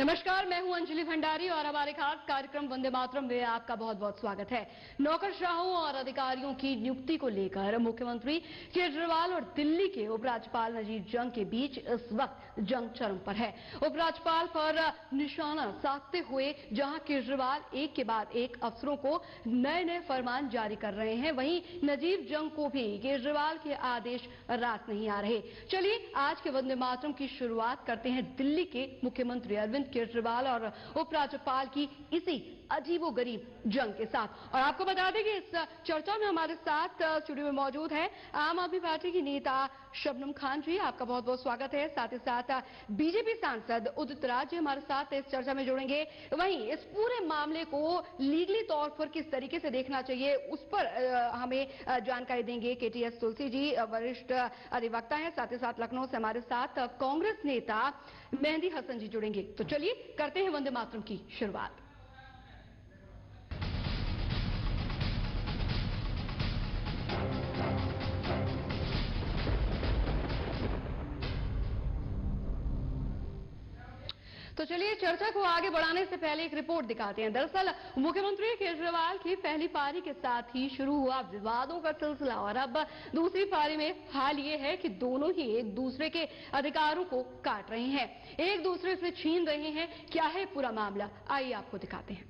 नमस्कार, मैं हूं अंजलि भंडारी और हमारे खास कार्यक्रम वंदे मातरम में आपका बहुत बहुत स्वागत है। नौकरशाहों और अधिकारियों की नियुक्ति को लेकर मुख्यमंत्री केजरीवाल और दिल्ली के उपराज्यपाल नजीब जंग के बीच इस वक्त जंग चरम पर है। उपराज्यपाल पर निशाना साधते हुए जहां केजरीवाल एक के बाद एक अफसरों को नए नए फरमान जारी कर रहे हैं, वहीं नजीब जंग को भी केजरीवाल के आदेश रास नहीं आ रहे। चलिए आज के वंदे मातरम की शुरुआत करते हैं दिल्ली के मुख्यमंत्री अरविंद केजरीवाल और उपराज्यपाल की इसी अजीबोगरीब जंग के साथ। और आपको बता दें कि इस चर्चा में हमारे साथ स्टूडियो में मौजूद है आम आदमी पार्टी की नेता शबनम खान जी, आपका बहुत बहुत स्वागत है। साथ ही साथ बीजेपी सांसद उदित राज जी हमारे साथ इस चर्चा में जुड़ेंगे। वहीं इस पूरे मामले को लीगली तौर पर किस तरीके से देखना चाहिए उस पर हमें जानकारी देंगे केटीएस तुलसी जी, वरिष्ठ अधिवक्ता हैं। साथ ही साथ लखनऊ से हमारे साथ कांग्रेस नेता मेहंदी हसन जी जुड़ेंगे। तो चलिए करते हैं वंदे मातरम की शुरुआत। तो चलिए चर्चा को आगे बढ़ाने से पहले एक रिपोर्ट दिखाते हैं। दरअसल मुख्यमंत्री केजरीवाल की पहली पारी के साथ ही शुरू हुआ विवादों का सिलसिला और अब दूसरी पारी में हाल ये है कि दोनों ही एक दूसरे के अधिकारों को काट रहे हैं, एक दूसरे से छीन रहे हैं। क्या है पूरा मामला, आइए आपको दिखाते हैं।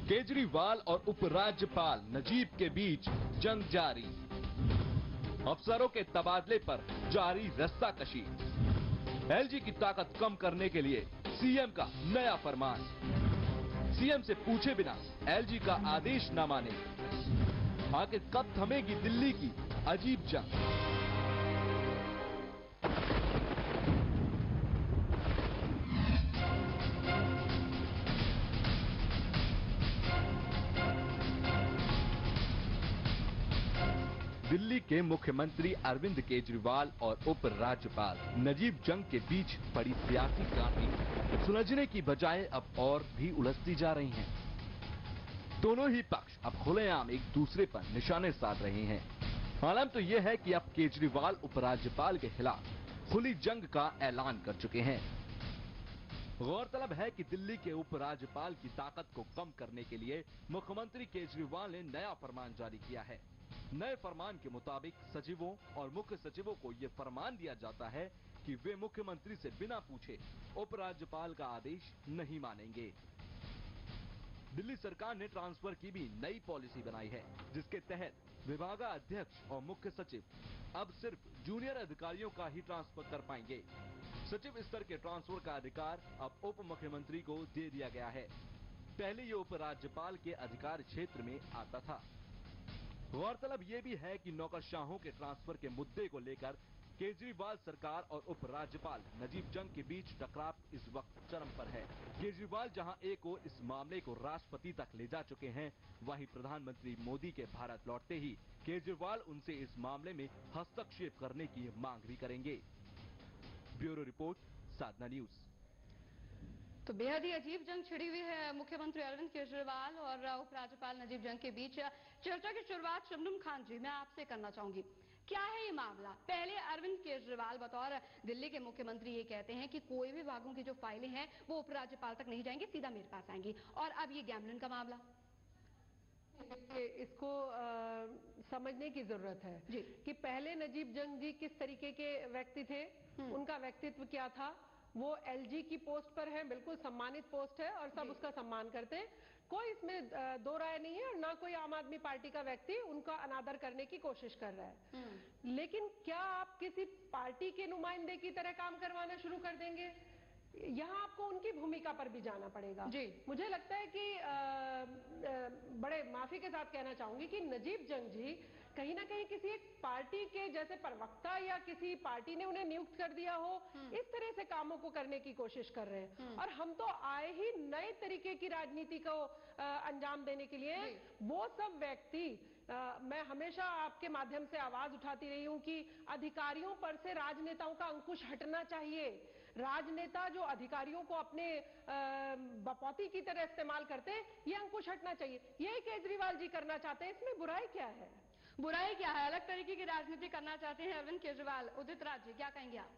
केजरीवाल और उपराज्यपाल नजीब के बीच जंग जारी, अफसरों के तबादले पर जारी रस्साकशी, एलजी की ताकत कम करने के लिए सीएम का नया फरमान, सीएम से पूछे बिना एलजी का आदेश न माने, आखिर कब थमेगी दिल्ली की अजीब जंग। दिल्ली के मुख्यमंत्री अरविंद केजरीवाल और उपराज्यपाल नजीब जंग के बीच बड़ी सियासी गांठी सुलझने की बजाय अब और भी उलझती जा रही हैं। दोनों ही पक्ष अब खुलेआम एक दूसरे पर निशाने साध रहे हैं। मालूम तो यह है कि अब केजरीवाल उपराज्यपाल के खिलाफ खुली जंग का ऐलान कर चुके हैं। गौरतलब है कि दिल्ली के उपराज्यपाल की ताकत को कम करने के लिए मुख्यमंत्री केजरीवाल ने नया फरमान जारी किया है। नए फरमान के मुताबिक सचिवों और मुख्य सचिवों को यह फरमान दिया जाता है कि वे मुख्यमंत्री से बिना पूछे उपराज्यपाल का आदेश नहीं मानेंगे। दिल्ली सरकार ने ट्रांसफर की भी नई पॉलिसी बनाई है, जिसके तहत विभागाध्यक्ष और मुख्य सचिव अब सिर्फ जूनियर अधिकारियों का ही ट्रांसफर कर पाएंगे। सचिव स्तर के ट्रांसफर का अधिकार अब उप मुख्यमंत्री को दे दिया गया है। पहले ये उपराज्यपाल के अधिकार क्षेत्र में आता था। गौरतलब ये भी है कि नौकरशाहों के ट्रांसफर के मुद्दे को लेकर केजरीवाल सरकार और उपराज्यपाल नजीब जंग के बीच टकराव इस वक्त चरम पर है। केजरीवाल जहां एक ओर इस मामले को राष्ट्रपति तक ले जा चुके हैं, वहीं प्रधानमंत्री मोदी के भारत लौटते ही केजरीवाल उनसे इस मामले में हस्तक्षेप करने की मांग भी करेंगे। ब्यूरो रिपोर्ट, साधना न्यूज। तो बेहद ही अजीब जंग छिड़ी हुई है मुख्यमंत्री अरविंद केजरीवाल और उपराज्यपाल नजीब जंग के बीच। चर्चा की शुरुआत शबनम खान जी मैं आपसे करना चाहूंगी। क्या है ये मामला? पहले अरविंद केजरीवाल बतौर दिल्ली के मुख्यमंत्री ये कहते हैं कि कोई भी विभागों की जो फाइलें हैं वो उपराज्यपाल तक नहीं जाएंगी, सीधा मेरे पास आएंगी, और अब ये गैमलिन का मामला। इसको समझने की जरूरत है जी। कि पहले नजीब जंग जी किस तरीके के व्यक्ति थे, उनका व्यक्तित्व क्या था। वो एलजी की पोस्ट पर है, बिल्कुल सम्मानित पोस्ट है और सब उसका सम्मान करते हैं, कोई इसमें दो राय नहीं है। और ना कोई आम आदमी पार्टी का व्यक्ति उनका अनादर करने की कोशिश कर रहा है। लेकिन क्या आप किसी पार्टी के नुमाइंदे की तरह काम करवाना शुरू कर देंगे? यहाँ आपको उनकी भूमिका पर भी जाना पड़ेगा जी। मुझे लगता है कि बड़े माफी के साथ कहना चाहूंगी कि नजीब जंग जी कहीं ना कहीं किसी एक पार्टी के जैसे प्रवक्ता या किसी पार्टी ने उन्हें नियुक्त कर दिया हो, इस तरह से कामों को करने की कोशिश कर रहे हैं। और हम तो आए ही नए तरीके की राजनीति को अंजाम देने के लिए। वो सब व्यक्ति मैं हमेशा आपके माध्यम से आवाज उठाती रही हूं कि अधिकारियों पर से राजनेताओं का अंकुश हटना चाहिए। राजनेता जो अधिकारियों को अपने बपौती की तरह इस्तेमाल करते हैं, ये अंकुश हटना चाहिए। यही केजरीवाल जी करना चाहते हैं, इसमें बुराई क्या है? बुराई क्या है? अलग तरीके की राजनीति करना चाहते हैं अरविंद केजरीवाल। उदित राज जी क्या कहेंगे आप?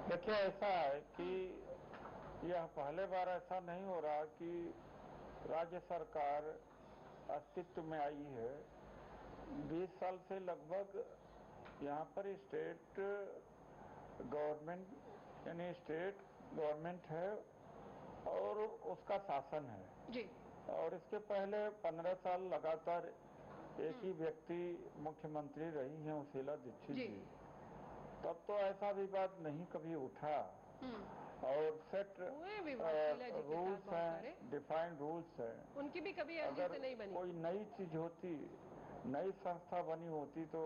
देखिए, ऐसा है कि यह पहले बार ऐसा नहीं हो रहा कि राज्य सरकार अस्तित्व में आई है। 20 साल से लगभग यहाँ पर स्टेट गवर्नमेंट यानी स्टेट गवर्नमेंट है और उसका शासन है जी। और इसके पहले 15 साल लगातार एक ही व्यक्ति मुख्यमंत्री रही हैं, शीला दीक्षित जी। तब तो ऐसा विवाद नहीं कभी उठा और सेट रूल्स हैं, डिफाइंड रूल्स हैं। उनकी भी कभी एलजी से नहीं बनी। कोई नई चीज होती, नई संस्था बनी होती तो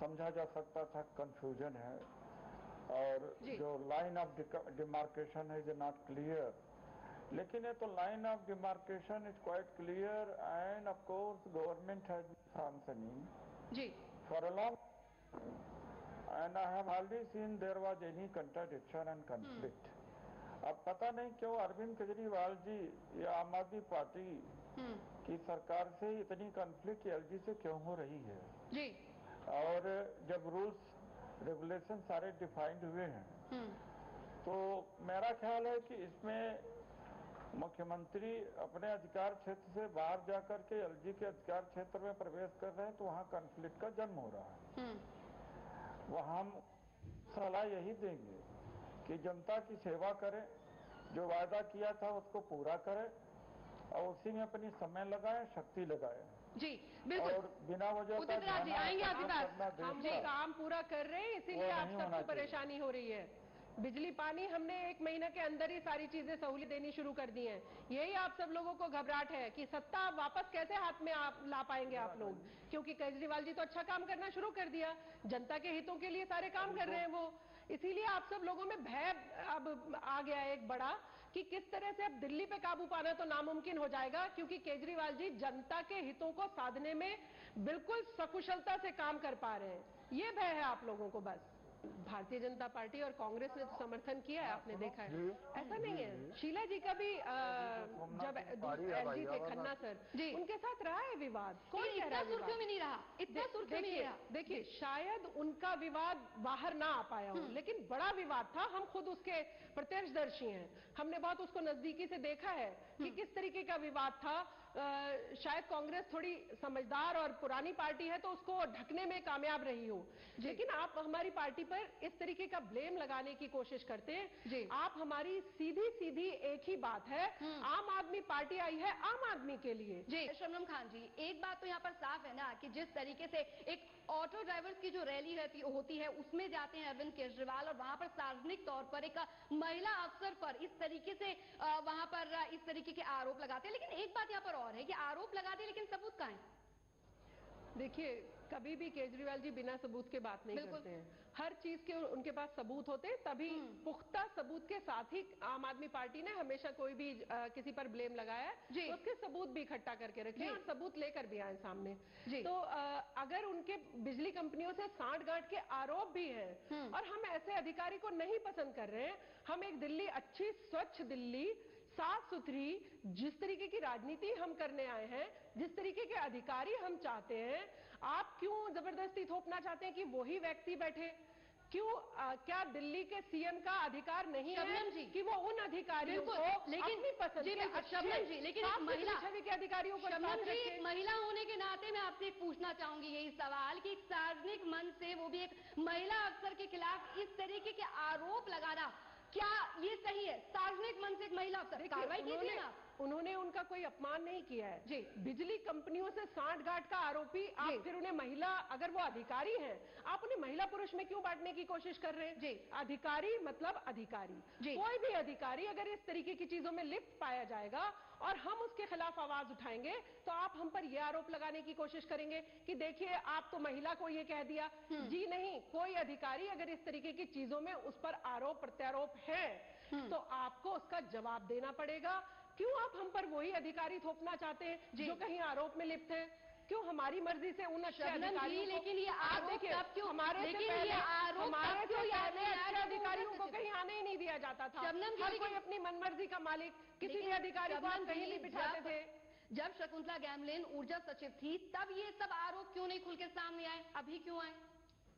समझा जा सकता था कंफ्यूजन है और जो लाइन ऑफ डिमार्केशन है इज नॉट क्लियर। लेकिन ये तो line of demarcation is quite clear and of course government has functioning जी for a long and I have hardly seen there was any contradiction and conflict. अब पता नहीं क्यों अरविंद केजरीवाल जी या आम आदमी पार्टी की सरकार से इतनी कॉन्फ्लिक्ट एलजी से क्यों हो रही है जी। और जब रूल्स रेगुलेशन सारे डिफाइंड हुए हैं तो मेरा ख्याल है कि इसमें मुख्यमंत्री अपने अधिकार क्षेत्र से बाहर जाकर के एलजी के अधिकार क्षेत्र में प्रवेश कर रहे हैं तो वहाँ कॉन्फ्लिक्ट का जन्म हो रहा है। वह हम सलाह यही देंगे कि जनता की सेवा करें, जो वायदा किया था उसको पूरा करें और उसी में अपनी समय लगाएं, शक्ति लगाएं। जी बिल्कुल। और बिना वजह उदित राज जी आएंगे आपके पास। हम वो काम पूरा कर रहे हैं, इसीलिए आप सबको परेशानी हो रही है। बिजली पानी हमने 1 महीने के अंदर ही सारी चीजें सहूलियत देनी शुरू कर दी हैं। यही आप सब लोगों को घबराहट है कि सत्ता वापस कैसे हाथ में आप ला पाएंगे आप लोग, क्योंकि केजरीवाल जी तो अच्छा काम करना शुरू कर दिया, जनता के हितों के लिए सारे काम कर रहे हैं वो। इसीलिए आप सब लोगों में भय अब आ गया है एक बड़ा कि किस तरह से अब दिल्ली पे काबू पाना तो नामुमकिन हो जाएगा, क्योंकि केजरीवाल जी जनता के हितों को साधने में बिल्कुल सकुशलता से काम कर पा रहे हैं। ये भय है आप लोगों को। बस भारतीय जनता पार्टी और कांग्रेस ने तो समर्थन किया है, आपने देखा है। ऐसा नहीं है। शीला जी का भी जब एलजी थे खन्ना सर जी, उनके साथ रहा है विवाद। कोई इतना सुर्खियों में नहीं रहा, इतना सुर्खियों में नहीं रहा। देखिए शायद उनका विवाद बाहर ना आ पाया हो, लेकिन बड़ा विवाद था। हम खुद उसके प्रत्यक्षदर्शी हैं, हमने बहुत उसको नजदीकी से देखा है कि किस तरीके का विवाद था। शायद कांग्रेस थोड़ी समझदार और पुरानी पार्टी है तो उसको ढकने में कामयाब रही हो, लेकिन आप हमारी पार्टी पर इस तरीके का ब्लेम लगाने की कोशिश करते हैं। आप हमारी सीधी सीधी एक ही बात है, आम आदमी पार्टी आई है आम आदमी के लिए। जी शबनम खान जी, एक बात तो यहाँ पर साफ है ना कि जिस तरीके से एक ऑटो ड्राइवर्स की जो रैली होती है उसमें जाते हैं अरविंद केजरीवाल और वहां पर सार्वजनिक तौर पर एक महिला अफसर पर इस तरीके से वहां पर इस तरीके के आरोप लगाते हैं। लेकिन एक बात यहाँ पर और है कि आरोप लगाते हैं लेकिन सबूत कहाँ है? देखिए कभी भी केजरीवाल जी बिना सबूत के बात नहीं करते हैं। हर चीज के उनके पास सबूत होते हैं, तभी पुख्ता सबूत के साथ ही आम आदमी पार्टी ने हमेशा कोई भी किसी पर ब्लेम लगाया है तो उसके सबूत भी इकट्ठा करके रखे और सबूत लेकर भी आए सामने। तो अगर उनके बिजली कंपनियों से सांठगांठ के आरोप भी हैं और हम ऐसे अधिकारी को नहीं पसंद कर रहे हैं, हम एक दिल्ली अच्छी स्वच्छ दिल्ली साफ सुथरी जिस तरीके की राजनीति हम करने आए हैं, जिस तरीके के अधिकारी हम चाहते हैं, आप क्यों जबरदस्ती थोपना चाहते हैं कि वही व्यक्ति बैठे? क्यों क्या दिल्ली के सीएम का अधिकार नहीं है कि वो उन अधिकारियों को अपनी पसंद के शबनम जी, लेकिन एक महिला छवि के अधिकारियों को शबनम जी एक महिला होने के नाते मैं आपसे पूछना चाहूंगी यही सवाल कि एक सार्वजनिक मंच से वो भी एक महिला अफसर के खिलाफ इस तरीके के आरोप लगाना क्या ये सही है? सार्वजनिक मंच से एक महिला अफसर, कार्रवाई कीजिए ना। उन्होंने उनका कोई अपमान नहीं किया है जी। बिजली कंपनियों से सांठगांठ का आरोपी आप फिर उन्हें महिला, अगर वो अधिकारी हैं, आप उन्हें महिला पुरुष में क्यों बांटने की कोशिश कर रहे हैं? जी अधिकारी मतलब अधिकारी, कोई भी अधिकारी अगर इस तरीके की चीजों में लिप्त पाया जाएगा और हम उसके खिलाफ आवाज उठाएंगे तो आप हम पर यह आरोप लगाने की कोशिश करेंगे कि देखिए आप तो महिला को ये कह दिया। जी नहीं, कोई अधिकारी अगर इस तरीके की चीजों में उस पर आरोप प्रत्यारोप है तो आपको उसका जवाब देना पड़ेगा। क्यों आप हम पर वही अधिकारी थोपना चाहते हैं जो कहीं आरोप में लिप्त है? क्यों हमारी मर्जी से उन अच्छे अधिकारियों को, लेकिन ये आरोप कब क्यों हमारे से पहले अच्छे अधिकारियों को कहीं आने ही नहीं दिया जाता था। हर कोई अपनी मनमर्जी का मालिक, किसी भी अधिकारी को आप कहीं भी बिठाते थे। जब शकुंतला गैमलिन ऊर्जा सचिव थी तब ये सब आरोप क्यों नहीं खुल के सामने आए, अभी क्यों आए?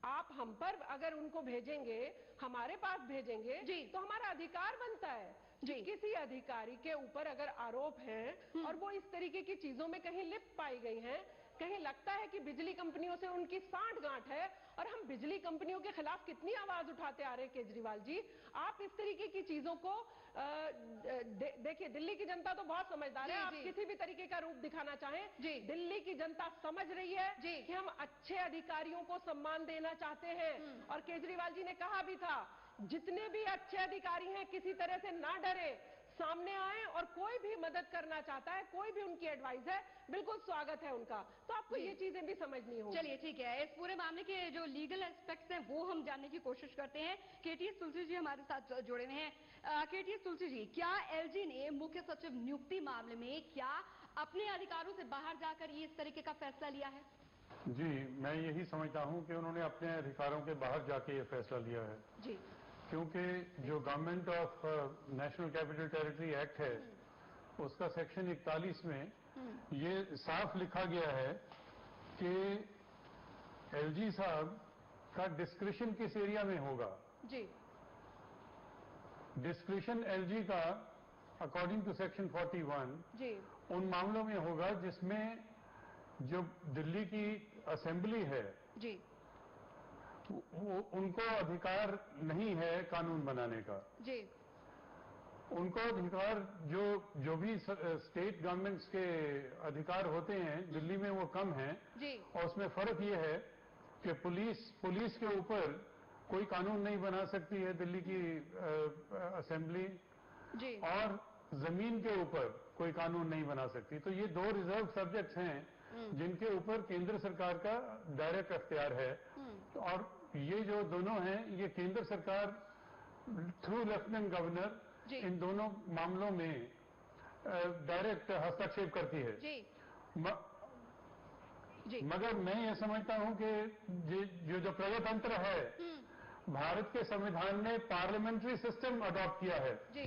आप हम पर अगर उनको भेजेंगे, हमारे पास भेजेंगे जी। तो हमारा अधिकार बनता है जी। कि किसी अधिकारी के ऊपर अगर आरोप हैं और वो इस तरीके की चीजों में कहीं लिप्त पाई गई हैं, कहीं लगता है कि बिजली कंपनियों से उनकी सांठगांठ है, और हम बिजली कंपनियों के खिलाफ कितनी आवाज उठाते आ रहे हैं केजरीवाल जी। आप इस तरीके की चीजों को देखिए, दिल्ली की जनता तो बहुत समझदार है। जी, आप जी। किसी भी तरीके का रूप दिखाना चाहें, जी। दिल्ली की जनता समझ रही है जी। कि हम अच्छे अधिकारियों को सम्मान देना चाहते हैं। और केजरीवाल जी ने कहा भी था, जितने भी अच्छे अधिकारी हैं किसी तरह से ना डरे, सामने आए, और कोई भी मदद करना चाहता है, कोई भी उनकी एडवाइस है, बिल्कुल स्वागत है उनका। तो आपको ये चीजें भी समझनी होगी। चलिए ठीक है, इस पूरे मामले के जो लीगल एस्पेक्ट्स हैं वो हम जानने की कोशिश करते हैं। केटीएस तुलसी जी हमारे साथ जुड़े हुए हैं। केटीएस तुलसी जी, क्या एलजी ने मुख्य सचिव नियुक्ति मामले में क्या अपने अधिकारों से बाहर जाकर ये इस तरीके का फैसला लिया है? जी, मैं यही समझता हूं कि उन्होंने अपने अधिकारों के बाहर जाके ये फैसला लिया है। जी। क्योंकि जो government of national capital territory act है, उसका सेक्शन 41 में ये साफ लिखा गया है कि एलजी साहब का डिस्क्रिशन किस एरिया में होगा। जी। डिस्क्रिशन एलजी का अकॉर्डिंग टू सेक्शन 41 जी। उन मामलों में होगा जिसमें जो दिल्ली की असेंबली है, जी। वो उनको अधिकार नहीं है कानून बनाने का। जी। उनको अधिकार जो भी स्टेट गवर्नमेंट्स के अधिकार होते हैं दिल्ली में वो कम हैं। जी। और उसमें फर्क ये है कि पुलिस के ऊपर कोई कानून नहीं बना सकती है दिल्ली की असेंबली, जी। और जमीन के ऊपर कोई कानून नहीं बना सकती। तो ये दो रिजर्व सब्जेक्ट्स हैं जिनके ऊपर केंद्र सरकार का डायरेक्ट अख्तियार है। और ये जो दोनों हैं, ये केंद्र सरकार थ्रू लेफ्टिनेंट गवर्नर इन दोनों मामलों में डायरेक्ट हस्तक्षेप करती है। जी। जी। मगर मैं ये समझता हूं कि जो प्रजातंत्र है, भारत के संविधान ने पार्लियामेंट्री सिस्टम अडॉप्ट किया है। जी।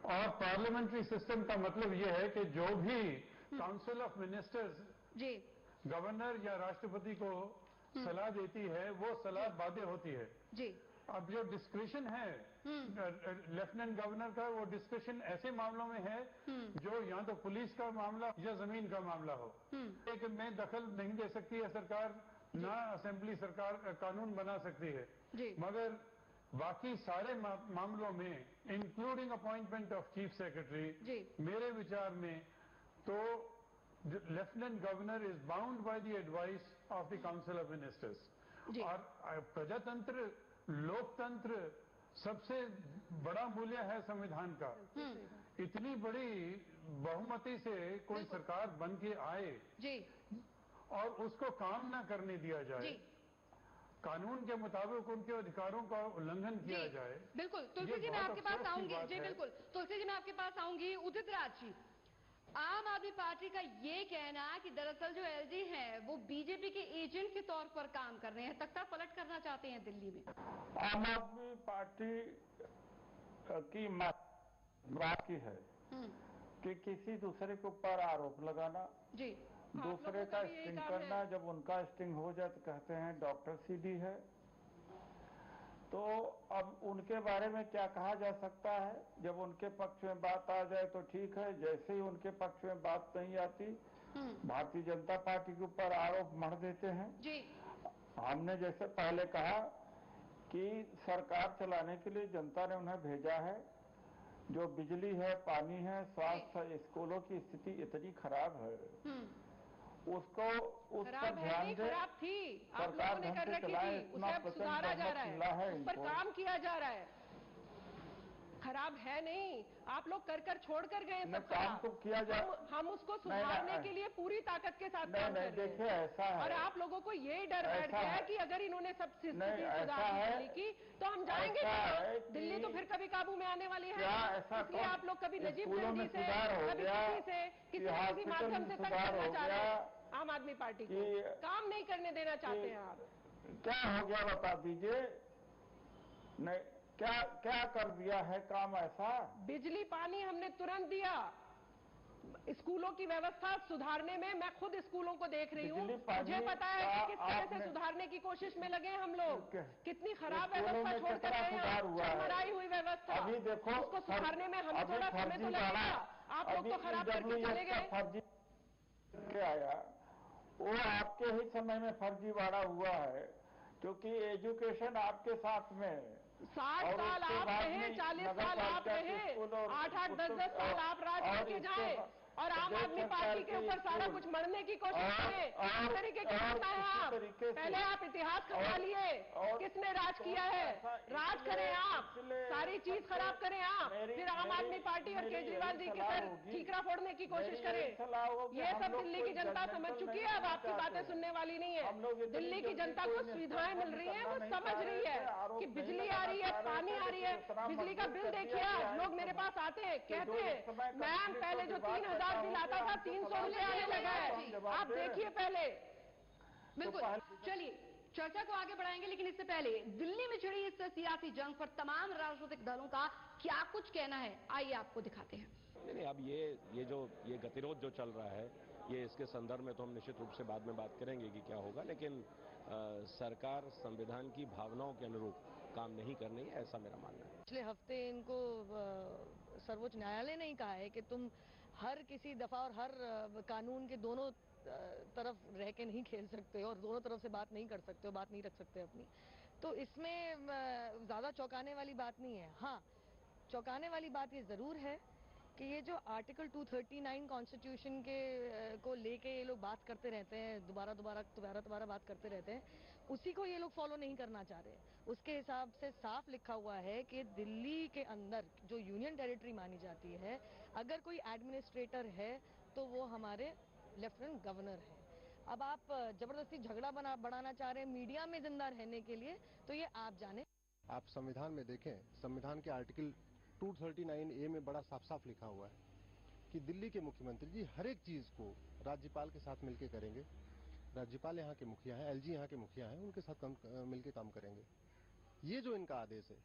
और पार्लियामेंट्री सिस्टम का मतलब यह है कि जो भी काउंसिल ऑफ मिनिस्टर्स जी। गवर्नर या राष्ट्रपति को सलाह देती है, वो सलाह बाध्य होती है। जी। अब जो डिस्क्रिशन है लेफ्टिनेंट गवर्नर का, वो डिस्क्रिशन ऐसे मामलों में है जो या तो पुलिस का मामला या जमीन का मामला हो। लेकिन में दखल नहीं दे सकती है सरकार, ना असेंबली सरकार कानून बना सकती है। जी। मगर बाकी सारे मामलों में, including appointment of chief secretary, मेरे विचार में तो lieutenant governor is bound by the advice of the council of ministers. और प्रजातंत्र, लोकतंत्र सबसे बड़ा मूल्य है संविधान का। इतनी बड़ी बहुमति से कोई सरकार बन के आए जी। और उसको काम ना करने दिया जाए, कानून के मुताबिक उनके अधिकारों का उल्लंघन किया जाए। बिल्कुल। तुलसी जी मैं आपके पास आऊंगी। जी बिल्कुल, तुलसी जी मैं आपके पास आऊंगी। उदित राज जी, आम आदमी पार्टी का ये कहना कि दरअसल जो एलजी हैं वो बीजेपी के एजेंट के तौर पर काम कर रहे हैं, तख्ता पलट करना चाहते हैं दिल्ली में। आम आदमी पार्टी की बात की है कि किसी दूसरे के ऊपर आरोप लगाना, जी, दूसरे का स्टिंग करना, जब उनका स्टिंग हो जाए तो कहते हैं डॉक्टर सीडी है। तो अब उनके बारे में क्या कहा जा सकता है? जब उनके पक्ष में बात आ जाए तो ठीक है, जैसे ही उनके पक्ष में बात नहीं आती, भारतीय जनता पार्टी के ऊपर आरोप मढ़ देते हैं। जी। हमने जैसे पहले कहा कि सरकार चलाने के लिए जनता ने उन्हें भेजा है। जो बिजली है, पानी है, स्वास्थ्य, स्कूलों की स्थिति इतनी खराब है, उसको उस पर ध्यान दे। खराब थी, आप लोगों ने कर रखी थी, उसे अब सुधारा जा रहा है, उस पर काम किया जा रहा है। खराब है नहीं, आप लोग कर छोड़ कर गए सब काम तो किया जा, हम उसको सुधारने के लिए पूरी ताकत के साथ काम कर रहे हैं। देखिए ऐसा है, और आप लोगों को ये डर बैठ गया है कि अगर इन्होंने सब स्थिति सुधार दिल्ली की तो हम जाएंगे कहाँ? दिल्ली तो फिर कभी काबू में आने वाली है। इसलिए आप लोग कभी नजीब जंग जी से, कभी किसी से, किसी माध्यम से तंग करना चाह रहे हैं आम आदमी पार्टी को, काम नहीं करने देना चाहते हैं आप। क्या हो गया बता दीजिए? नहीं, क्या क्या कर दिया है काम ऐसा? बिजली पानी हमने तुरंत दिया, स्कूलों की व्यवस्था सुधारने में, मैं खुद स्कूलों को देख रही हूँ, मुझे पता है कि किस तरह से सुधारने की कोशिश में लगे हम लोग। कितनी खराब व्यवस्था छोड़कर गए हैं, मराई हुई व्यवस्था। अभी देखो उसको सुधारने में हमें थोड़ा समय तो लगेगा, आप लोग तो खराब करके चले गए। फर्जी आया, वो आपके ही समय में फर्जीवाड़ा हुआ है, क्योंकि एजुकेशन आपके साथ में है। 60 साल आप रहे, 40 साल आप रहे, 8-8, 10-10 साल आप राज करके जाए, और आम आदमी पार्टी के ऊपर सारा कुछ मरने की कोशिश करें। इस तरीके के करना है आप। पहले आप इतिहास खंगालिए, किसने राज किया है, राज करें आप, सारी चीज खराब करें आप, फिर आम आदमी पार्टी और केजरीवाल जी के सर ठीकरा फोड़ने की कोशिश करें। ये सब दिल्ली की जनता समझ चुकी है, अब आपकी बातें सुनने वाली नहीं है। दिल्ली की जनता को सुविधाएं मिल रही है, वो समझ रही है कि बिजली आ रही है, पानी आ रही है। बिजली का बिल देखिए, आज लोग मेरे पास आते हैं, कहते हैं मैम पहले जो 3000 दिलाता था 300 रुपए आने लगा है, आप देखिए पहले। बिल्कुल, चलिए चर्चा को आगे बढ़ाएंगे, लेकिन इससे पहले दिल्ली में छिड़ी इस सियासी जंग पर तमाम राजनीतिक दलों का क्या कुछ कहना है, आइए आपको दिखाते हैं। नहीं, अब ये गतिरोध जो चल रहा है, ये इसके संदर्भ में तो हम निश्चित रूप से बाद में बात करेंगे कि क्या होगा, लेकिन सरकार संविधान की भावनाओं के अनुरूप काम नहीं कर रही है, ऐसा मेरा मानना है। पिछले हफ्ते इनको सर्वोच्च न्यायालय ने कहा है कि तुम हर किसी दफा और हर कानून के दोनों तरफ रह के नहीं खेल सकते हो और दोनों तरफ से बात नहीं कर सकते हो, बात नहीं रख सकते अपनी। तो इसमें ज्यादा चौंकाने वाली बात नहीं है। हाँ, चौंकाने वाली बात ये जरूर है कि ये जो आर्टिकल 239 कॉन्स्टिट्यूशन के को लेके ये लोग बात करते रहते हैं, दोबारा बात करते रहते हैं, उसी को ये लोग फॉलो नहीं करना चाह रहे। उसके हिसाब से साफ लिखा हुआ है कि दिल्ली के अंदर जो यूनियन टेरिटरी मानी जाती है, अगर कोई एडमिनिस्ट्रेटर है तो वो हमारे लेफ्टिनेंट गवर्नर है। अब आप जबरदस्ती झगड़ा बढ़ाना चाह रहे हैं मीडिया में जिंदा रहने के लिए, तो ये आप जाने। आप संविधान में देखें, संविधान के आर्टिकल 239A में बड़ा साफ साफ लिखा हुआ है कि दिल्ली के मुख्यमंत्री जी हर एक चीज को राज्यपाल के साथ मिलकर करेंगे। राज्यपाल यहाँ के मुखिया हैं, एलजी यहाँ के मुखिया हैं, उनके साथ मिलकर काम करेंगे। ये जो इनका आदेश है,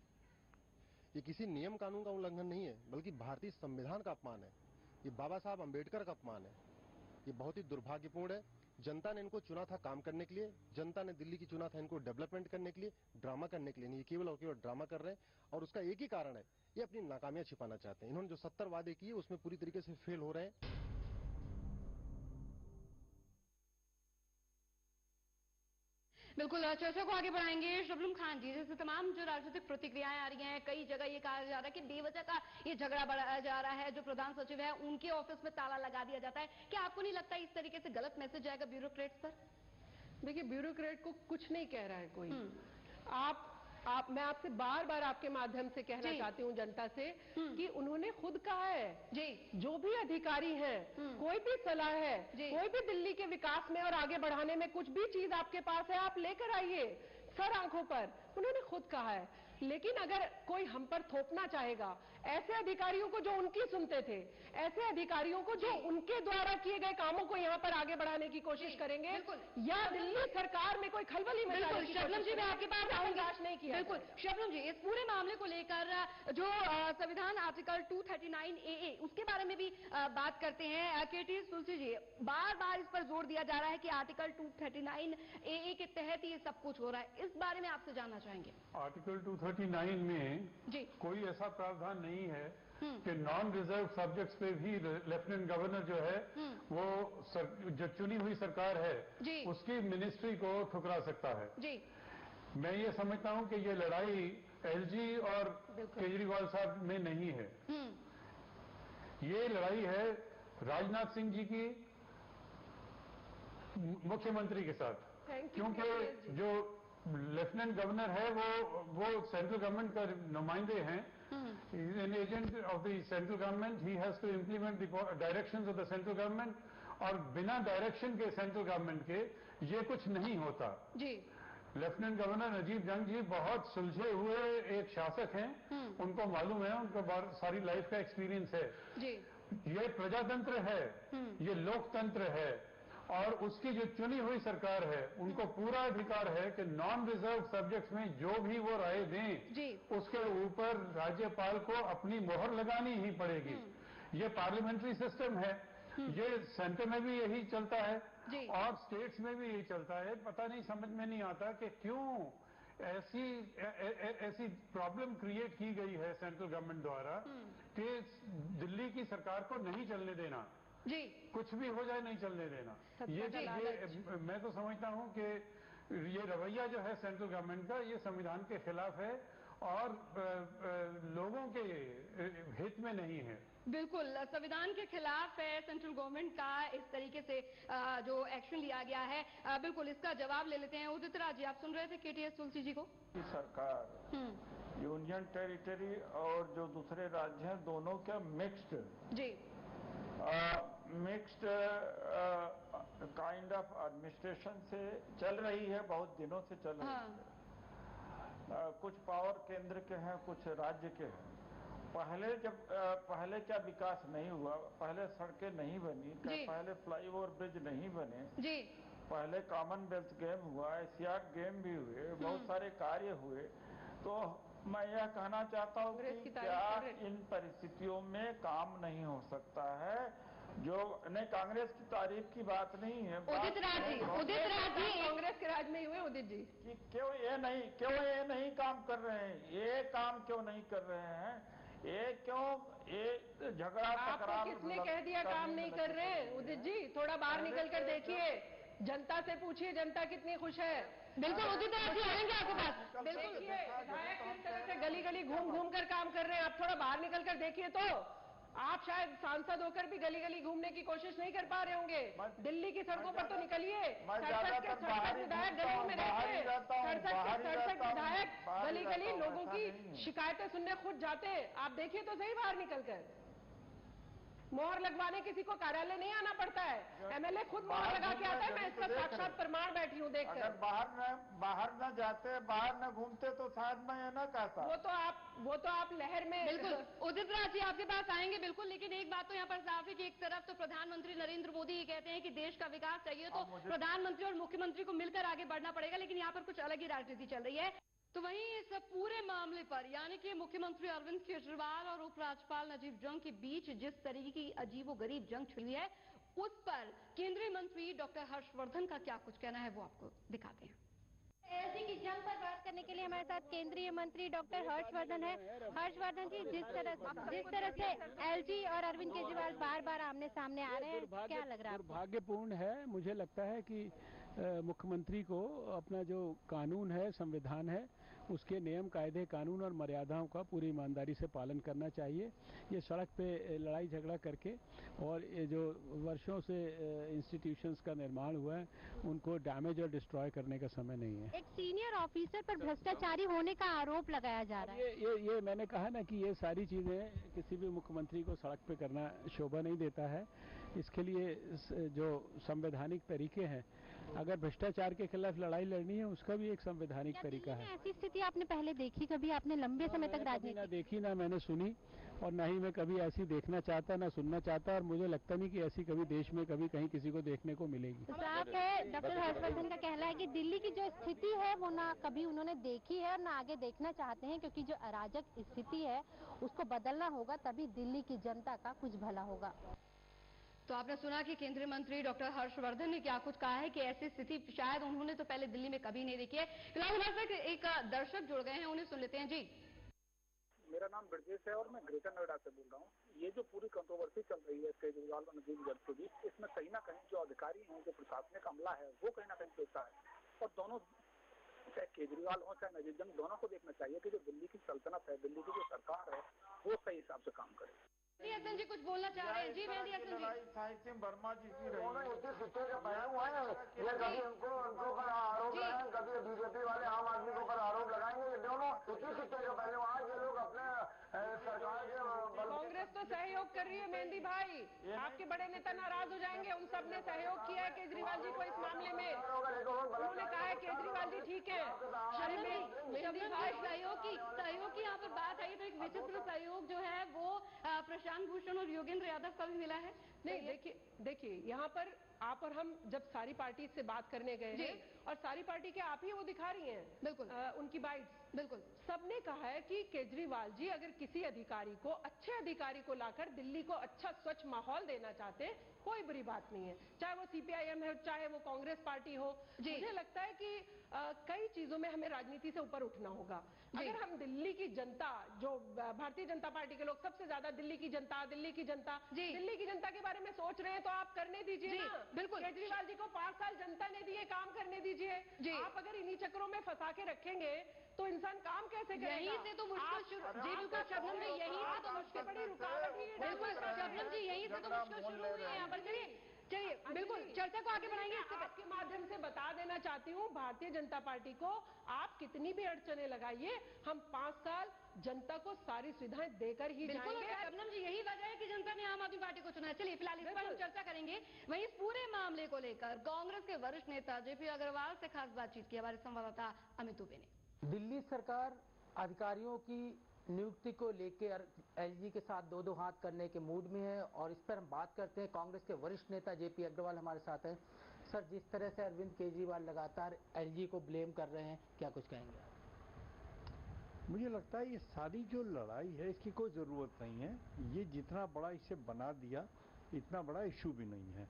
ये किसी नियम कानून का उल्लंघन नहीं है, बल्कि भारतीय संविधान का अपमान है। ये बाबा साहब अंबेडकर का अपमान है। ये बहुत ही दुर्भाग्यपूर्ण है। जनता ने इनको चुना था काम करने के लिए, जनता ने दिल्ली की चुना था इनको डेवलपमेंट करने के लिए, ड्रामा करने के लिए नहीं। ये केवल और केवल ड्रामा कर रहे हैं, और उसका एक ही कारण है, ये अपनी नाकामियां छिपाना चाहते हैं। इन्होंने जो 70 वादे किए उसमें पूरी तरीके से फेल हो रहे हैं। बिल्कुल, चर्चा को आगे बढ़ाएंगे। शबनम खान जी, जैसे तमाम जो राजनीतिक प्रतिक्रियाएं आ रही हैं, कई जगह ये कहा जा रहा है कि बेवजह का ये झगड़ा बढ़ाया जा रहा है, जो प्रधान सचिव है उनके ऑफिस में ताला लगा दिया जाता है। क्या आपको नहीं लगता इस तरीके से गलत मैसेज जाएगा ब्यूरोक्रेट्स पर? देखिए, ब्यूरोक्रेट को कुछ नहीं कह रहा है कोई। मैं आपसे बार बार आपके माध्यम से कहना चाहती हूँ जनता से कि उन्होंने खुद कहा है जी, जो भी अधिकारी हैं, कोई भी सलाह है, कोई भी दिल्ली के विकास में और आगे बढ़ाने में कुछ भी चीज आपके पास है, आप लेकर आइए सर आंखों पर। उन्होंने खुद कहा है। लेकिन अगर कोई हम पर थोपना चाहेगा, ऐसे अधिकारियों को जो उनकी सुनते थे, ऐसे अधिकारियों को जो उनके द्वारा किए गए कामों को यहाँ पर आगे बढ़ाने की कोशिश करेंगे, या दिल्ली सरकार में कोई खलबली मचाने की कोशिश, शबनम जी मैं आपके पास आऊंगी नहीं किया। बिल्कुल शबनम जी, इस पूरे मामले को लेकर जो संविधान आर्टिकल 239AA उसके बारे में भी बात करते हैं। केटी तुलसी जी, बार बार इस पर जोर दिया जा रहा है कि आर्टिकल 239AA के तहत ये सब कुछ हो रहा है, इस बारे में आपसे जानना चाहेंगे। आर्टिकल 239 में कोई ऐसा प्रावधान नहीं है कि नॉन रिजर्व सब्जेक्ट्स पे भी लेफ्टिनेंट गवर्नर जो है वो जो चुनी हुई सरकार है उसकी मिनिस्ट्री को ठुकरा सकता है जी। मैं ये समझता हूं कि ये लड़ाई एलजी और केजरीवाल साहब में नहीं है, ये लड़ाई है राजनाथ सिंह जी की मुख्यमंत्री के साथ। क्योंकि जो लेफ्टिनेंट गवर्नर है वो सेंट्रल गवर्नमेंट का नुमाइंदे हैं, an agent of the central government, he has to implement the directions of the central government, और बिना डायरेक्शन के सेंट्रल गवर्नमेंट के ये कुछ नहीं होता जी। लेफ्टिनेंट गवर्नर नजीब जंग जी बहुत सुलझे हुए एक शासक हैं, उनको मालूम है, उनको सारी लाइफ का एक्सपीरियंस है जी। ये प्रजातंत्र है, ये लोकतंत्र है, और उसकी जो चुनी हुई सरकार है उनको पूरा अधिकार है कि नॉन रिजर्व सब्जेक्ट्स में जो भी वो राय दें उसके ऊपर राज्यपाल को अपनी मोहर लगानी ही पड़ेगी। ये पार्लियामेंट्री सिस्टम है, ये सेंटर में भी यही चलता है और स्टेट्स में भी यही चलता है। पता नहीं, समझ में नहीं आता कि क्यों ऐसी प्रॉब्लम क्रिएट की गई है सेंट्रल गवर्नमेंट द्वारा कि दिल्ली की सरकार को नहीं चलने देना, कुछ भी हो जाए नहीं चलने देना। ये मैं तो समझता हूं कि ये रवैया जो है सेंट्रल गवर्नमेंट का, ये संविधान के खिलाफ है और लोगों के हित में नहीं है। बिल्कुल संविधान के खिलाफ है ये गवर्नमेंट का इस तरीके से जो एक्शन लिया गया है। बिल्कुल इसका जवाब ले लेते हैं। उदित राज जी, आप सुन रहे थे केटीएस तुलसी जी को। सरकार यूनियन टेरिटरी और जो दूसरे राज्य हैं दोनों का मिक्स्ड काइंड ऑफ एडमिनिस्ट्रेशन से चल रही है, बहुत दिनों से चल रही है। कुछ पावर केंद्र के हैं, कुछ राज्य के हैं। पहले क्या विकास नहीं हुआ, पहले सड़कें नहीं बनी, पहले फ्लाईओवर ब्रिज नहीं बने, पहले कॉमनवेल्थ गेम हुआ, एशियाड गेम भी हुए, बहुत सारे कार्य हुए। तो मैं यह कहना चाहता हूँ कि क्या इन परिस्थितियों में काम नहीं हो सकता है? जो नहीं, कांग्रेस की तारीफ की बात नहीं है। उदित राज जी कांग्रेस के राज में हुए उदित जी कि क्यों ये नहीं काम कर रहे हैं, ये काम क्यों नहीं कर रहे हैं, ये क्यों ये झगड़ा तकरार किसने कह दिया काम नहीं कर रहे हैं? उदित जी थोड़ा बाहर निकल कर देखिए, जनता से पूछिए जनता कितनी खुश है। बिल्कुल उदित राज जी आएंगे आपके पास। बिल्कुल विधायक किस तरह से गली गली घूम कर काम कर रहे हैं, आप थोड़ा बाहर निकल कर देखिए। तो आप शायद सांसद होकर भी गली गली घूमने की कोशिश नहीं कर पा रहे होंगे। दिल्ली की सड़कों पर तो निकलिए। 67 विधायक गलियों में रहते हैं, 67 विधायक गली गली लोगों की शिकायतें सुनने खुद जाते हैं। आप देखिए तो सही बाहर निकलकर। मोहर लगवाने किसी को कार्यालय नहीं आना पड़ता है, एमएलए खुद मोहर लगा के आता है। मैं इसका साक्षात प्रमाण बैठी हूँ देखकर। अगर बाहर न जाते, बाहर न घूमते तो शायद मैं ये न कहता। वो तो आप लहर में। बिल्कुल उदित राज जी आपके पास आएंगे बिल्कुल, लेकिन एक बात तो यहाँ पर साफ है कि एक तरफ तो प्रधानमंत्री नरेंद्र मोदी ये कहते हैं कि देश का विकास चाहिए तो प्रधानमंत्री और मुख्यमंत्री को मिलकर आगे बढ़ना पड़ेगा, लेकिन यहाँ पर कुछ अलग ही राजनीति चल रही है। तो वहीं इस पूरे मामले पर यानी कि मुख्यमंत्री अरविंद केजरीवाल और उपराज्यपाल नजीब जंग के बीच जिस तरीके की अजीबोगरीब जंग छिड़ी है, उस पर केंद्रीय मंत्री डॉक्टर हर्षवर्धन का क्या कुछ कहना है वो आपको दिखाते हैं। एलजी की जंग पर बात करने के लिए हमारे साथ केंद्रीय मंत्री डॉक्टर हर्षवर्धन है। हर्षवर्धन जी, जिस तरह से एलजी और अरविंद केजरीवाल बार-बार आमने सामने आ रहे हैं, क्या लग रहा है? दुर्भाग्यपूर्ण है। मुझे लगता है कि मुख्यमंत्री को अपना जो कानून है, संविधान है, उसके नियम कायदे कानून और मर्यादाओं का पूरी ईमानदारी से पालन करना चाहिए। ये सड़क पे लड़ाई झगड़ा करके और ये जो वर्षों से इंस्टीट्यूशंस का निर्माण हुआ है उनको डैमेज और डिस्ट्रॉय करने का समय नहीं है। एक सीनियर ऑफिसर पर भ्रष्टाचारी होने का आरोप लगाया जा रहा है। ये मैंने कहा ना कि ये सारी चीजें किसी भी मुख्यमंत्री को सड़क पे करना शोभा नहीं देता है। इसके लिए जो संवैधानिक तरीके हैं, अगर भ्रष्टाचार के खिलाफ लड़ाई लड़नी है उसका भी एक संवैधानिक तरीका है। ऐसी स्थिति आपने पहले देखी कभी? आपने लंबे समय तक राजनीति ना देखी, ना मैंने सुनी और ना ही मैं कभी ऐसी देखना चाहता, ना सुनना चाहता, और मुझे लगता नहीं कि ऐसी कभी देश में कभी कहीं किसी को देखने को मिलेगी। साफ है, डॉक्टर हर्षवर्धन का कहना है कि दिल्ली की जो स्थिति है वो ना कभी उन्होंने देखी है और ना आगे देखना चाहते हैं, क्योंकि जो अराजक स्थिति है उसको बदलना होगा, तभी दिल्ली की जनता का कुछ भला होगा। तो आपने सुना कि केंद्रीय मंत्री डॉक्टर हर्षवर्धन ने क्या कुछ कहा है कि ऐसी स्थिति शायद उन्होंने तो पहले दिल्ली में कभी नहीं देखी है। फिलहाल हमारे साथ एक दर्शक जुड़ गए हैं, उन्हें सुन लेते हैं। जी, मेरा नाम ब्रजेश है और मैं ग्रेटर नोएडा से बोल रहा हूँ। ये जो पूरी कंट्रोवर्सी चल रही है केजरीवाल और नजीब जंग के बीच, इसमें कहीं ना कहीं जो अधिकारी हैं, जो प्रशासनिक अमला है, वो कहीं ना कहीं देखता है। और दोनों, चाहे केजरीवाल हो चाहे नजीब जंग, दोनों को देखना चाहिए कि जो दिल्ली की सल्तनत है, दिल्ली की जो सरकार है, वो सही हिसाब से काम करे। हसन जी कुछ बोलना चाह रहे हैं? जी मेहदी हसन जी। साहित्य वर्मा जी की रही ये कभी उनको पर आरोप लगाएंगे, कभी बीजेपी वाले आम आदमी को पर आरोप लगाएंगे। ये दोनों इसी सिक्के के पहले आज ये लोग अपने सरकार के कांग्रेस तो सहयोग कर रही है मेहंदी भाई, आपके बड़े नेता नाराज हो जाएंगे। उन सब ने सहयोग किया है केजरीवाल जी को इस मामले में। उन्होंने कहा है केजरीवाल जी ठीक है। मेहंदी भाई सहयोग की यहाँ पर बात आई तो एक विचित्र सहयोग जो है वो प्रशांत भूषण और योगेंद्र यादव का भी मिला है। नहीं, देखिए यहाँ पर आप और हम जब सारी पार्टी से बात करने गए हैं और सारी पार्टी के आप ही वो दिखा रही हैं बिल्कुल उनकी बाइट्स, बिल्कुल सबने कहा है कि केजरीवाल जी अगर किसी अधिकारी को, अच्छे अधिकारी को लाकर दिल्ली को अच्छा स्वच्छ माहौल देना चाहते हैं, कोई बुरी बात नहीं है, चाहे वो सीपीआईएम है, चाहे वो कांग्रेस पार्टी हो। मुझे लगता है कि कई चीजों में हमें राजनीति से ऊपर उठना होगा। अगर हम दिल्ली की जनता, जो भारतीय जनता पार्टी के लोग सबसे ज्यादा दिल्ली की जनता दिल्ली की जनता के बारे में सोच रहे हैं, तो आप करने दीजिए ना। बिल्कुल, केजरीवाल जी को 5 साल जनता ने दिए, काम करने दीजिए। आप अगर इन्हीं चक्रों में फंसा के रखेंगे तो इंसान काम कैसे करेगा? यहीं से तो मुश्किल शुरू, जी बिल्कुल शबनम जी, यहीं से तो मुश्किल बड़ी रुकावट ही, बिल्कुल शबनम जी, यहीं से तो मुश्किल शुरू हुई है यहाँ पर। चलिए बिल्कुल चर्चा को आगे बढ़ाएंगे। आपके माध्यम से बता देना चाहती हूँ भारतीय जनता पार्टी को, आप कितनी भी अड़चने लगाइए, हम 5 साल जनता को सारी सुविधाएं देकर ही जाएंगे। शबनम जी, यही वजह है कि जनता ने आम आदमी पार्टी को चुना है। चलिए फिलहाल इस पर हम चर्चा करेंगे। वहीं इस पूरे मामले को लेकर कांग्रेस के वरिष्ठ नेता जेपी अग्रवाल से खास बातचीत की हमारे संवाददाता अमित दुबे ने। दिल्ली सरकार अधिकारियों की नियुक्ति को लेकर एलजी के साथ दो हाथ करने के मूड में है और इस पर हम बात करते हैं। कांग्रेस के वरिष्ठ नेता जेपी अग्रवाल हमारे साथ हैं। सर, जिस तरह से अरविंद केजरीवाल लगातार एलजी को ब्लेम कर रहे हैं, क्या कुछ कहेंगे आप? मुझे लगता है ये सारी जो लड़ाई है इसकी कोई ज़रूरत नहीं है। ये जितना बड़ा इसे बना दिया, इतना बड़ा इशू भी नहीं है।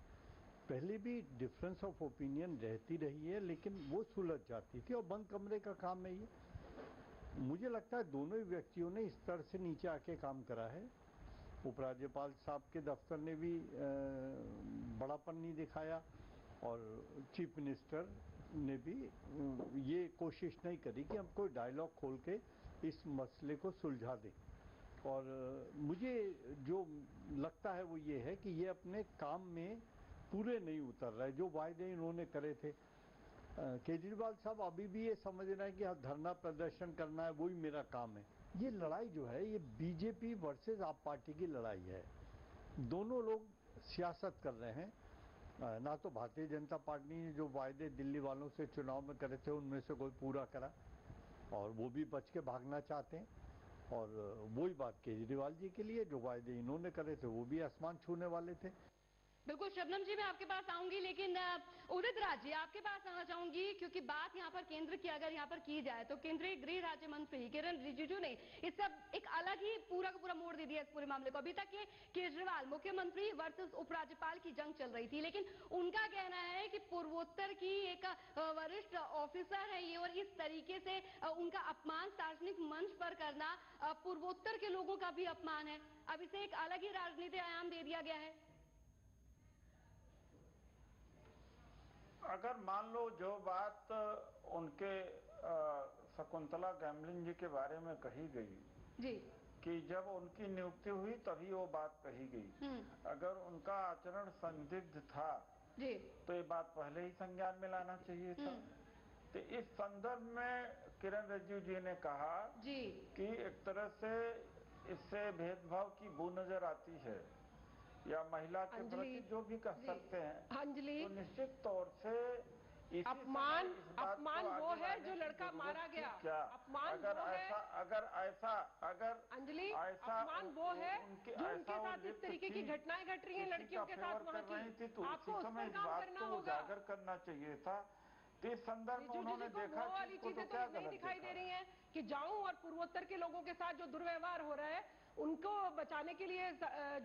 पहले भी डिफरेंस ऑफ ओपिनियन रहती रही है, लेकिन वो सुलझ जाती थी और बंद कमरे का काम है ये। मुझे लगता है दोनों ही व्यक्तियों ने इस तरह से नीचे आके काम करा है। उपराज्यपाल साहब के दफ्तर ने भी बड़ापन नहीं दिखाया और चीफ मिनिस्टर ने भी ये कोशिश नहीं करी कि हम कोई डायलॉग खोल के इस मसले को सुलझा दें। और मुझे जो लगता है वो ये है कि ये अपने काम में पूरे नहीं उतर रहे जो वायदे इन्होंने करे थे। केजरीवाल साहब अभी भी ये समझ रहे हैं कि धरना प्रदर्शन करना है, वही मेरा काम है। ये लड़ाई जो है ये बीजेपी वर्सेस आप पार्टी की लड़ाई है। दोनों लोग सियासत कर रहे हैं। ना तो भारतीय जनता पार्टी ने जो वायदे दिल्ली वालों से चुनाव में करे थे उनमें से कोई पूरा करा और वो भी बच के भागना चाहते हैं, और वही बात केजरीवाल जी के लिए, जो वायदे इन्होंने करे थे वो भी आसमान छूने वाले थे। बिल्कुल शबनम जी, मैं आपके पास आऊंगी, लेकिन उदित राज जी आपके पास आना चाहूंगी, क्योंकि बात यहाँ पर केंद्र की अगर यहाँ पर की जाए तो केंद्रीय गृह राज्य मंत्री किरण रिजिजू ने इस सब एक अलग ही पूरा का पूरा मोड़ दे दिया इस पूरे मामले को। अभी तक ये केजरीवाल मुख्यमंत्री वर्सेस उपराज्यपाल की जंग चल रही थी, लेकिन उनका कहना है कि पूर्वोत्तर की एक वरिष्ठ ऑफिसर है ये, और इस तरीके से उनका अपमान सार्वजनिक मंच पर करना पूर्वोत्तर के लोगों का भी अपमान है। अब इसे एक अलग ही राजनीतिक आयाम दे दिया गया है। अगर मान लो जो बात उनके शकुंतला गैमलिन जी के बारे में कही गई जी, कि जब उनकी नियुक्ति हुई तभी वो बात कही गई, अगर उनका आचरण संदिग्ध था जी, तो ये बात पहले ही संज्ञान में लाना चाहिए था। तो इस संदर्भ में किरण रिजिजू जी ने कहा जी कि एक तरह से इससे भेदभाव की बू नजर आती है या महिला के प्रति जो भी कह सकते हैं अंजलि, तो निश्चित तौर से अपमान वो है जो लड़का मारा गया। क्या अपमान अगर वो ऐसा अगर अंजलि, ऐसा अपमान वो है जो उनके साथ इस तरीके की घटनाएं घट रही हैं लड़कियों के साथ वहाँ की, तो आपको उस पर काम करना होगा। उजागर करना चाहिए था। तो इस संदर्भ में उन्होंने देखा वो वाली चीजें तो नहीं दिखाई दे रही हैं कि जाऊं और पूर्वोत्तर के लोगों के साथ जो दुर्व्यवहार हो रहा है उनको बचाने के लिए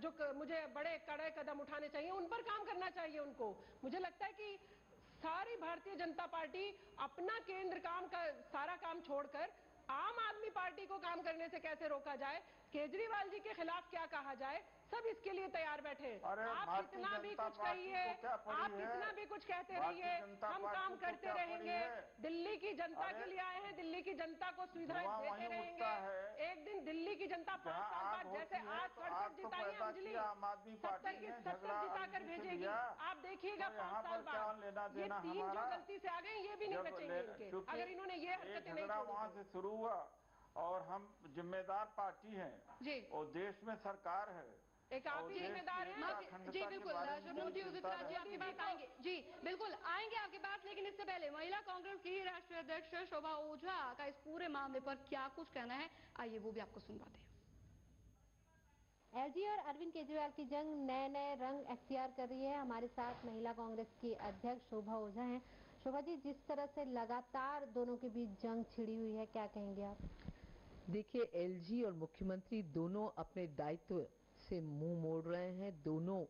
जो मुझे बड़े कड़े कदम उठाने चाहिए, उन पर काम करना चाहिए उनको। मुझे लगता है कि सारी भारतीय जनता पार्टी अपना केंद्र काम का सारा काम छोड़कर आम आदमी पार्टी को काम करने से कैसे रोका जाए, केजरीवाल जी के खिलाफ क्या कहा जाए, सब इसके लिए तैयार बैठे। आप कितना भी कुछ कहिए, आप कितना भी कुछ कहते रहिए, हम काम करते रहेंगे। दिल्ली की जनता के लिए आए हैं, दिल्ली की जनता को सुविधाएं देते रहेंगे। एक दिन दिल्ली की जनता 5 साल बाद जैसे आज 67 जिताई अंजलि, 70 की 70 जिताकर भेजेगी। आप देखिएगा 5 साल बाद ये 3 जो गलती से आ गए ये भी नहीं बचेंगे इनके, अगर इन्होंने ये हरकतें नहीं छोड़ी। वहां से शुरू हुआ और हम जिम्मेदार पार्टी हैं जी, और देश में सरकार है, एक आप ही जिम्मेदार हैं। जी बिल्कुल शबनम जी, उदित राज जी आपके पास आएंगे। जी बिल्कुल आएंगे आपके पास, लेकिन इससे पहले महिला कांग्रेस की राष्ट्रीय अध्यक्ष शोभा ओझा का इस पूरे मामले पर क्या कुछ कहना है, आइए वो भी आपको सुनवाते हैं। एलजी और अरविंद केजरीवाल की जंग नए नए रंग अख्तियार कर रही है। हमारे साथ महिला कांग्रेस की अध्यक्ष शोभा ओझा हैं। शोभा जी, जिस तरह से लगातार दोनों के बीच जंग छिड़ी हुई है, क्या कहेंगे आप? देखिए, एलजी और मुख्यमंत्री दोनों अपने दायित्व से मुंह मोड़ रहे हैं। दोनों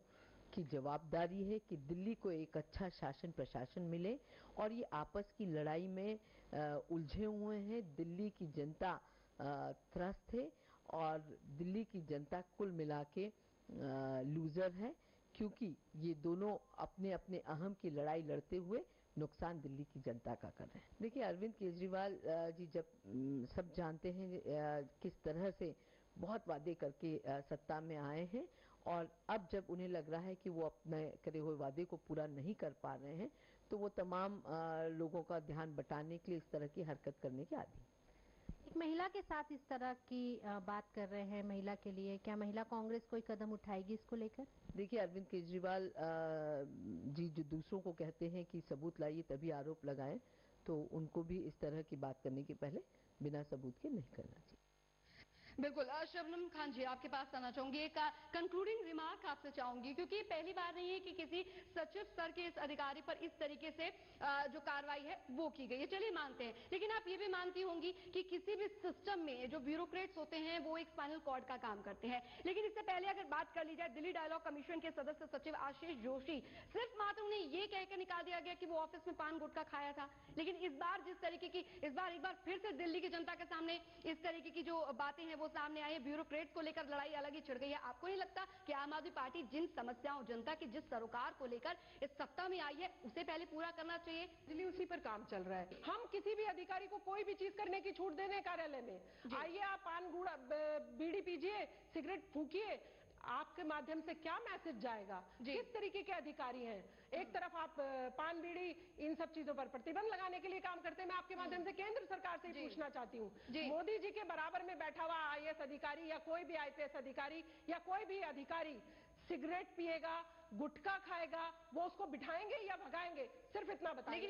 की जवाबदारी है कि दिल्ली को एक अच्छा शासन प्रशासन मिले और ये आपस की लड़ाई में उलझे हुए हैं। दिल्ली की जनता त्रस्त है और दिल्ली की जनता कुल मिला के लूजर है, क्योंकि ये दोनों अपने अपने अहम की लड़ाई लड़ते हुए नुकसान दिल्ली की जनता का कर रहे हैं। देखिए, अरविंद केजरीवाल जी जब सब जानते हैं किस तरह से बहुत वादे करके सत्ता में आए हैं और अब जब उन्हें लग रहा है कि वो अपने करे हुए वादे को पूरा नहीं कर पा रहे हैं तो वो तमाम लोगों का ध्यान बटाने के लिए इस तरह की हरकत करने के आदी। एक महिला के साथ इस तरह की बात कर रहे हैं महिला के लिए, क्या महिला कांग्रेस कोई कदम उठाएगी इसको लेकर? देखिए, अरविंद केजरीवाल जी जो दूसरों को कहते हैं कि सबूत लाइए तभी आरोप लगाएं, तो उनको भी इस तरह की बात करने के पहले बिना सबूत के नहीं करना चाहिए। बिल्कुल। शबनम खान जी, आपके पास आना चाहूंगी, एक कंक्लूडिंग रिमार्क आपसे चाहूंगी, क्योंकि पहली बार नहीं है कि किसी सचिव स्तर के इस अधिकारी पर इस तरीके से जो कार्रवाई है वो की गई है। चलिए मानते हैं, लेकिन आप ये भी मानती होंगी कि किसी भी सिस्टम में जो ब्यूरोक्रेट्स होते हैं वो एक स्पाइनल कॉर्ड का काम करते हैं। लेकिन इससे पहले अगर बात कर ली जाए, दिल्ली डायलॉग कमीशन के सदस्य सचिव आशीष जोशी, सिर्फ मात्र उन्हें ये कहकर निकाल दिया गया कि वो ऑफिस में पान गुटखा खाया था। लेकिन इस बार जिस तरीके की एक बार फिर से दिल्ली की जनता के सामने इस तरीके की जो बातें हैं वो सामने आई है, ब्यूरोक्रेट्स को लेकर लड़ाई अलग ही छिड़ गई है। आपको नहीं लगता कि आम आदमी पार्टी जिन समस्याओं, जनता की जिस सरोकार को लेकर इस सत्ता में आई है उसे पहले पूरा करना चाहिए? दिल्ली उसी पर काम चल रहा है। हम किसी भी अधिकारी को कोई भी चीज करने की छूट देने कार्यालय में, आइए आप पान गुड़ा बीड़ी पीजिए, सिगरेट फूकिए, आपके माध्यम से क्या मैसेज जाएगा? किस तरीके के अधिकारी हैं? एक तरफ आप पान बीड़ी इन सब चीजों पर प्रतिबंध लगाने के लिए काम करते हैं। मैं आपके माध्यम से केंद्र सरकार से पूछना चाहती हूँ, मोदी जी के बराबर में बैठा हुआ आईएएस अधिकारी या कोई भी आईपीएस अधिकारी या कोई भी अधिकारी सिगरेट पिएगा, गुटखा खाएगा, वो उसको बिठाएंगे या भगाएंगे? सिर्फ इतना बताइए।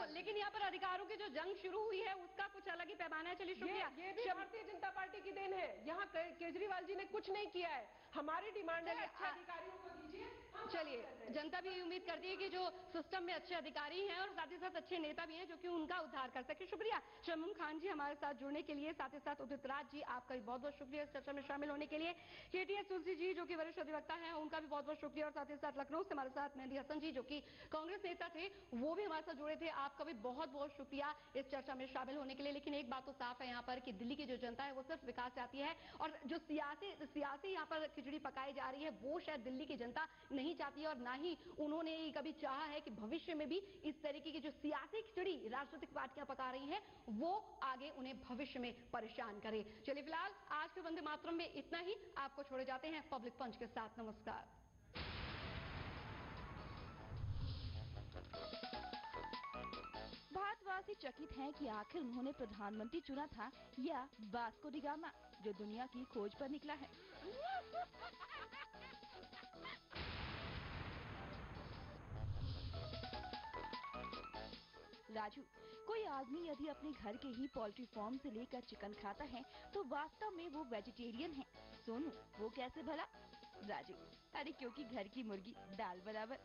लेकिन यहाँ पर अधिकारों की जो जंग शुरू हुई है उसका कुछ अलग ही पैमाना है। चलिए शुक्रिया। ये भी भारतीय जनता पार्टी की देन है। यहाँ केजरीवाल जी ने कुछ नहीं किया है। हमारी डिमांड है अच्छे अधिकारियों को दीजिए। चलिए, जनता भी उम्मीद करती है कि जो सिस्टम में अच्छे अधिकारी हैं और साथ ही साथ अच्छे नेता भी हैं जो कि उनका उद्धार कर सके। शुक्रिया शबनम खान जी हमारे साथ जुड़ने के लिए, साथ ही साथ उदित राज जी आपका भी बहुत बहुत शुक्रिया इस चर्चा में शामिल होने के लिए। केटीएस तुलसी जी जो कि वरिष्ठ अधिवक्ता हैं उनका भी बहुत बहुत शुक्रिया, और साथ ही साथ लखनऊ से हमारे साथ मेहंदी हसन जी जो कि कांग्रेस नेता थे वो भी हमारे साथ जुड़े थे, आपका भी बहुत बहुत शुक्रिया इस चर्चा में शामिल होने के लिए। लेकिन एक बात तो साफ है यहाँ पर कि दिल्ली की जो जनता है वो सिर्फ विकास चाहती है, और जो सियासी यहाँ पर खिचड़ी पकाई जा रही है वो शायद दिल्ली की जनता नहीं चाहती है, और ना ही उन्होंने कभी चाहा है कि भविष्य में भी इस तरीके की जो सियासी खिचड़ी राजनीतिक पार्टियां पका रही हैं वो आगे उन्हें भविष्य में परेशान करे। चलिए फिलहाल आज के वंदे मातरम में इतना ही, आपको छोड़े जाते हैं पब्लिक पंच के साथ। नमस्कार। भारतवासी चकित हैं कि आखिर उन्होंने प्रधानमंत्री चुना था या वास्को डी गामा जो दुनिया की खोज पर निकला है। राजू, कोई आदमी यदि अपने घर के ही पोल्ट्री फार्म से लेकर चिकन खाता है तो वास्तव में वो वेजिटेरियन है। सोनू, वो कैसे भला? राजू, अरे क्योंकि घर की मुर्गी दाल बराबर।